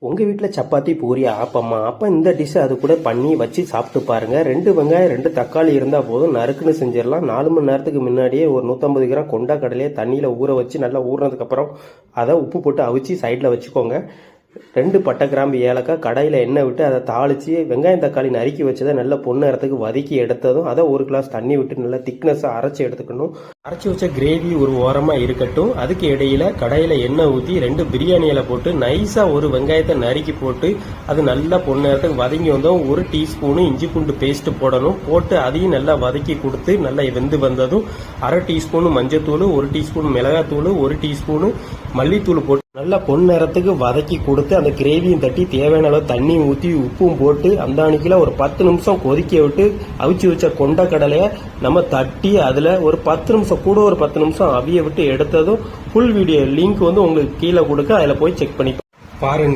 உங்கள் வீட்டில் சப்பாத்தி பூரி ஆப்பம்மா அப்போ இந்த டிஷ்ஷை அது கூட பண்ணி வச்சு சாப்பிட்டு பாருங்கள். 2 வெங்காயம் 2 தக்காளி இருந்தால் போதும், நறுக்குன்னு செஞ்சிடலாம். 4 மணி நேரத்துக்கு முன்னாடியே ஒரு 150 கிராம் கொண்டா கடலையை தண்ணியில் ஊற வச்சு நல்லா ஊறினதுக்கப்புறம் அதை உப்பு போட்டு அவிச்சு சைடில் வச்சுக்கோங்க. 2 பட்டை கிராம்பு ஏலக்காய் கடாயில் எண்ணெய் விட்டு அதை தாளித்து வெங்காயம் தக்காளி நறுக்கி வச்சதை நல்லா பொன்னேரத்துக்கு வதக்கி எடுத்ததும் அதை 1 கிளாஸ் தண்ணி விட்டு நல்லா திக்னஸாக அரைச்சி எடுத்துக்கணும். அரைச்சி வச்ச கிரேவி ஒரு ஓரமாக இருக்கட்டும். அதுக்கு இடையில கடாயில் எண்ணெய் ஊற்றி 2 பிரியாணி இலை போட்டு நைஸாக ஒரு வெங்காயத்தை நறுக்கி போட்டு அது நல்லா பொன்னேரத்துக்கு வதங்கி வந்தோம். 1 டீஸ்பூனு இஞ்சி பூண்டு பேஸ்ட் போடணும். போட்டு அதையும் நல்லா வதக்கி கொடுத்து நல்லா வெந்து வந்ததும் 1/2 டீஸ்பூனு மஞ்சத்தூள், 1 டீஸ்பூன் மிளகாத்தூள், 1 டீஸ்பூனு மல்லித்தூள் போட்டு நல்லா பொன்னேரத்துக்கு வதக்கி கொடுத்து அந்த கிரேவியும் தட்டி தேவையான அளவு தண்ணி ஊற்றி உப்பும் போட்டு அந்த அன்னைக்கில் ஒரு 10 நிமிஷம் கொதிக்க விட்டு அவிச்சு வச்ச கொண்ட கடலையை நம்ம தட்டி அதில் ஒரு 10 நிமிஷம் கூட ஒரு 10 நிமிஷம் அவிய விட்டு எடுத்ததும் ஃபுல் வீடியோ லிங்க் உங்களுக்கு கீழே கொடுக்க அதில் போய் செக் பண்ணி பாருங்க.